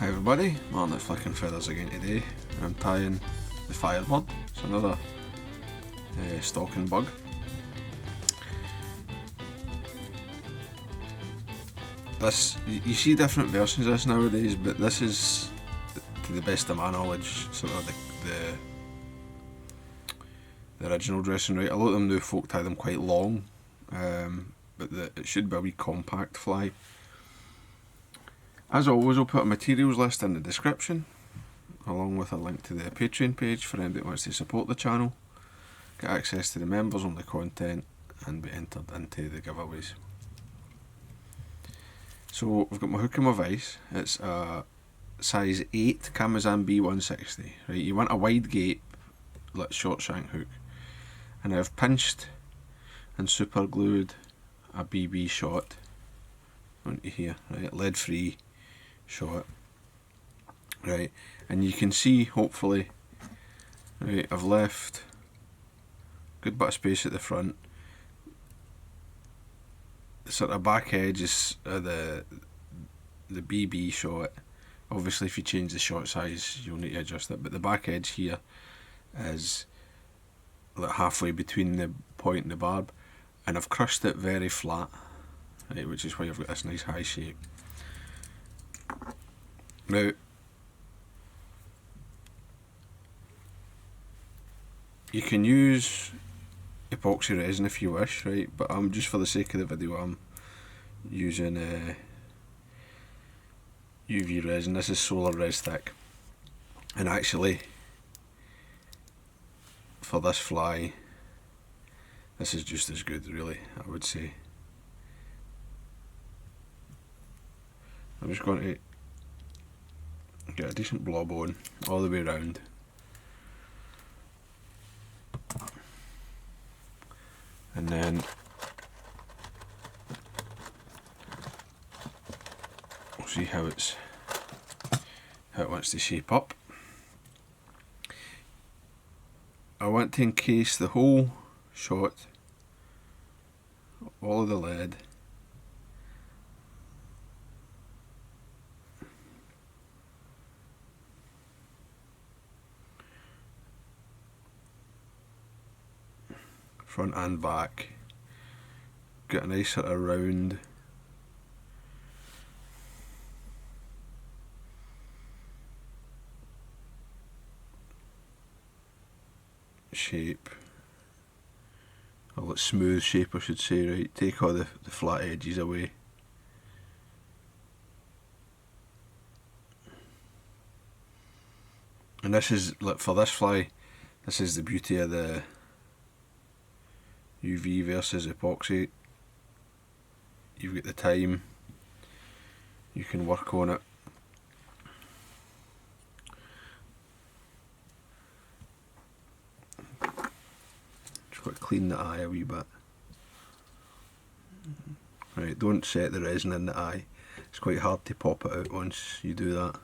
Hi everybody, Martyn at Flicking Feathers again today. I'm tying the Firebird. It's another stalking bug. This, you see different versions of this nowadays, but this is, to the best of my knowledge, sort of the original dressing right. A lot of them new folk tie them quite long, but it should be a wee compact fly. As always, I'll put a materials list in the description, along with a link to the Patreon page for anybody that wants to support the channel, get access to the members only content, and be entered into the giveaways. So I've got my hook and my vise. It's a size 8 Kamasan B160. Right, you want a wide gape, like short shank hook, and I've pinched and super glued a BB shot onto here, right, lead free shot, right, and you can see hopefully, right, I've left a good bit of space at the front. The sort of back edge is the BB shot. Obviously if you change the shot size you'll need to adjust it, but the back edge here is like halfway between the point and the barb, and I've crushed it very flat, right, which is why I've got this nice high shape. Now, you can use epoxy resin if you wish, right, but I'm just, for the sake of the video, I'm using UV resin. This is solar res thick, and actually for this fly this is just as good, really, I would say. I'm just going to get a decent blob on all the way around. And then we'll see how it wants to shape up. I want to encase the whole shot, all of the lead, front and back. Get a nice sort of round shape, or smooth shape I should say, right, take all the flat edges away. And this is, like, for this fly, this is the beauty of the UV versus epoxy. You've got the time, you can work on it. Just got to clean the eye a wee bit. Right, don't set the resin in the eye, it's quite hard to pop it out once you do that.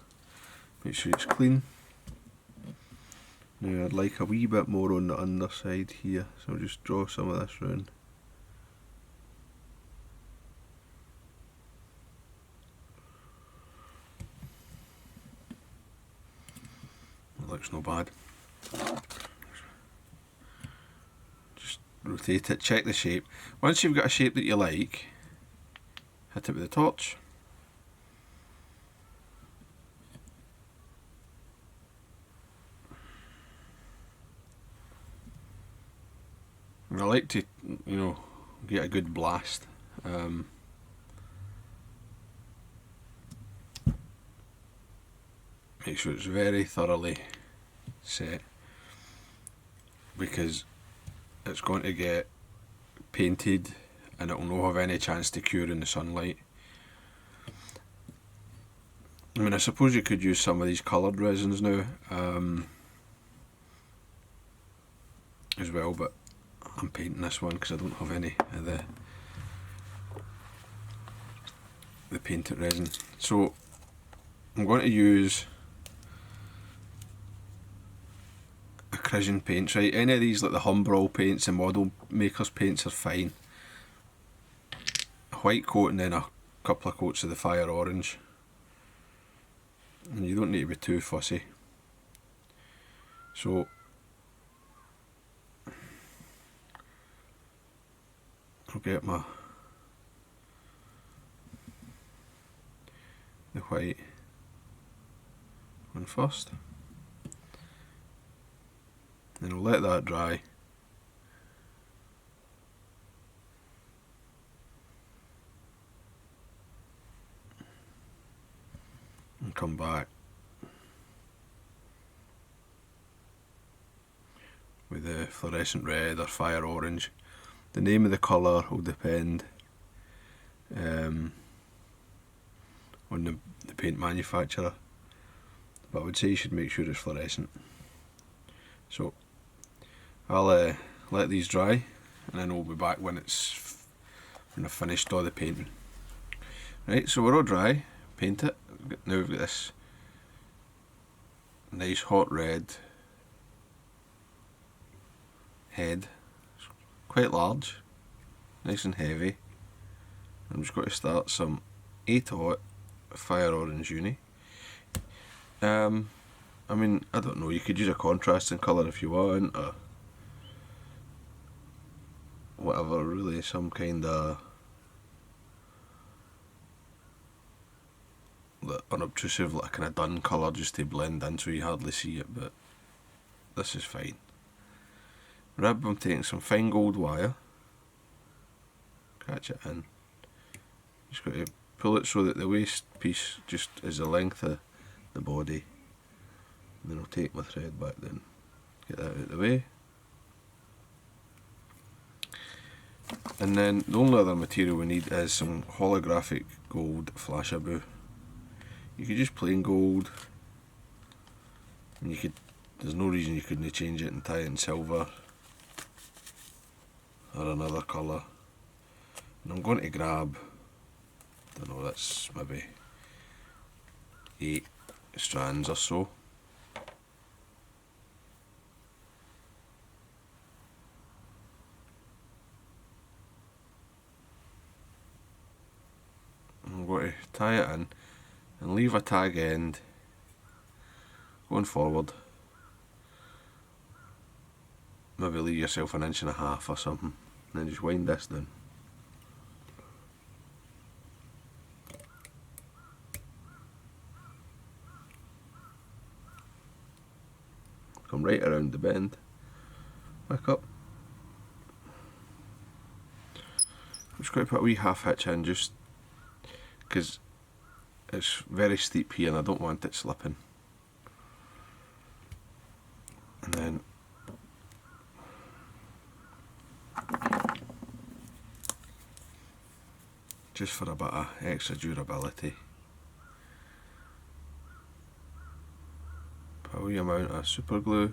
Make sure it's clean. Now I'd like a wee bit more on the underside here, so I'll just draw some of this round. That looks not bad. Just rotate it, check the shape. Once you've got a shape that you like, hit it with the torch. I like to, you know, get a good blast. Make sure it's very thoroughly set, because it's going to get painted and it will not have any chance to cure in the sunlight. I mean, I suppose you could use some of these coloured resins now as well, but I'm painting this one because I don't have any of the painted resin. So I'm going to use acrylic paints, right? Any of these, like the Humbrol paints and model makers paints, are fine. A white coat and then a couple of coats of the fire orange. and you don't need to be too fussy. So I'll get the white one first, then I'll let that dry. And come back with the fluorescent red or fire orange. The name of the colour will depend on the paint manufacturer, but I would say you should make sure it's fluorescent. So I'll let these dry, and then we'll be back when I've finished all the painting. Right, so we're all dry, paint it. Now we've got this nice hot red head. It's quite large, nice and heavy. I'm just going to start some 8-aught fire orange uni. I mean, I don't know, you could use a contrasting colour if you want, or whatever, really, some kind of unobtrusive, like kind of dun colour just to blend in so you hardly see it, but this is fine. Rib, I'm taking some fine gold wire, catch it in, just got to pull it so that the waist piece just is the length of the body, and then I'll take my thread back then, get that out of the way. And then the only other material we need is some holographic gold flashabou. You could use plain gold, and there's no reason you couldn't change it and tie it in silver or another colour. And I'm going to grab, I don't know, that's maybe 8 strands or so. I'm going to tie it in and leave a tag end going forward. Maybe leave yourself 1.5 inches or something, and then just wind this down. Come right around the bend, back up. I'm just going to put a wee half hitch in just because it's very steep here and I don't want it slipping. And then just for a bit of extra durability, put a wee amount of super glue.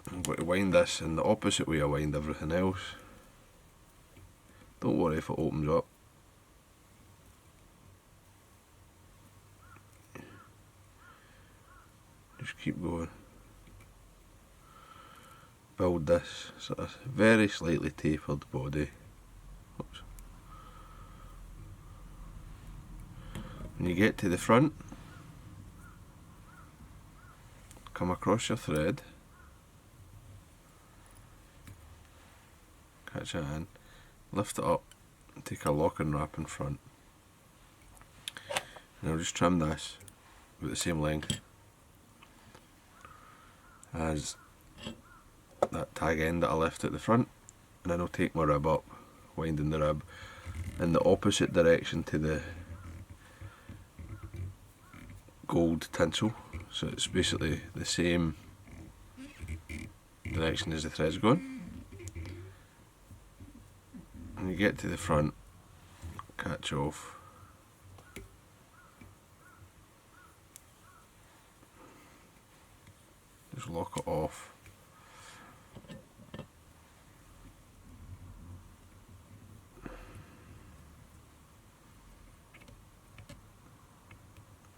I'm going to wind this in the opposite way I wind everything else. Don't worry if it opens up. Just keep going. Build this sort of very slightly tapered body. Oops. When you get to the front, come across your thread, catch it in, lift it up, and take a lock and wrap in front. And I'll just trim this with the same length as that tag end that I left at the front, and then I'll take my rib up, winding the rib in the opposite direction to the gold tinsel, so it's basically the same direction as the thread's going. When you get to the front, catch off, just lock it off.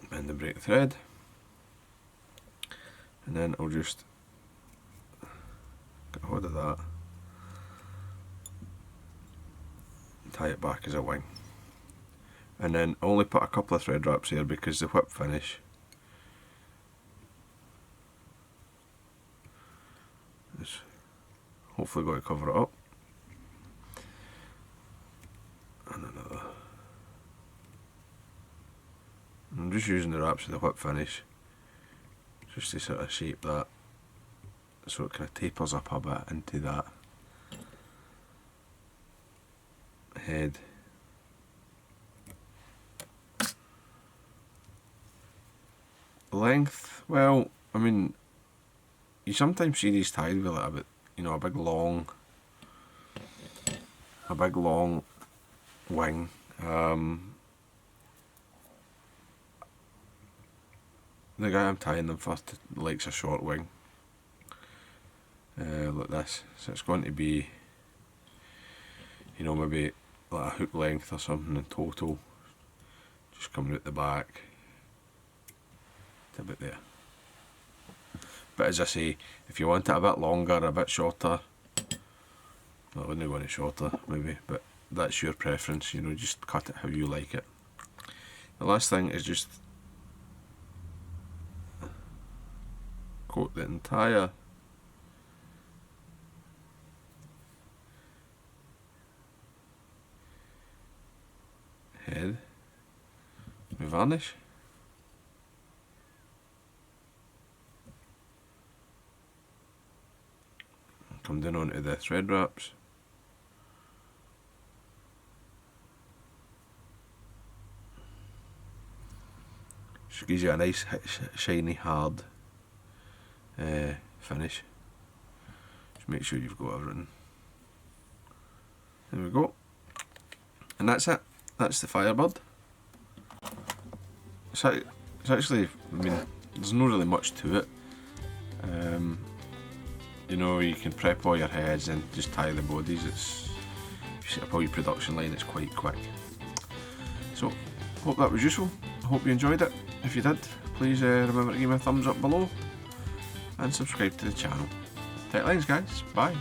Bend and break the thread, and then I'll just get hold of that, tie it back as a wing. And then I only put a couple of thread wraps here because the whip finish is hopefully going to cover it up. And another. I'm just using the wraps of the whip finish just to sort of shape that so it kind of tapers up a bit into that head. Length, well, I mean, you sometimes see these tied with like a bit, you know, a big long wing. The guy I'm tying them for likes a short wing, like this, so it's going to be, you know, maybe like a hook length or something in total, just coming out the back to about there. But as I say, if you want it a bit longer, a bit shorter, well, I wouldn't want it shorter maybe, but that's your preference, you know, just cut it how you like it. The last thing is just coat the entire head with varnish. Come down onto the thread wraps. Just gives you a nice shiny hard finish. Just make sure you've got everything. There we go. And that's it. That's the Firebird. It's actually, I mean, there's not really much to it. You know, you can prep all your heads and just tie the bodies. It's, if you set up all your production line, it's quite quick. So, hope that was useful. I hope you enjoyed it. If you did, please remember to give me a thumbs up below and subscribe to the channel. Tight lines, guys. Bye.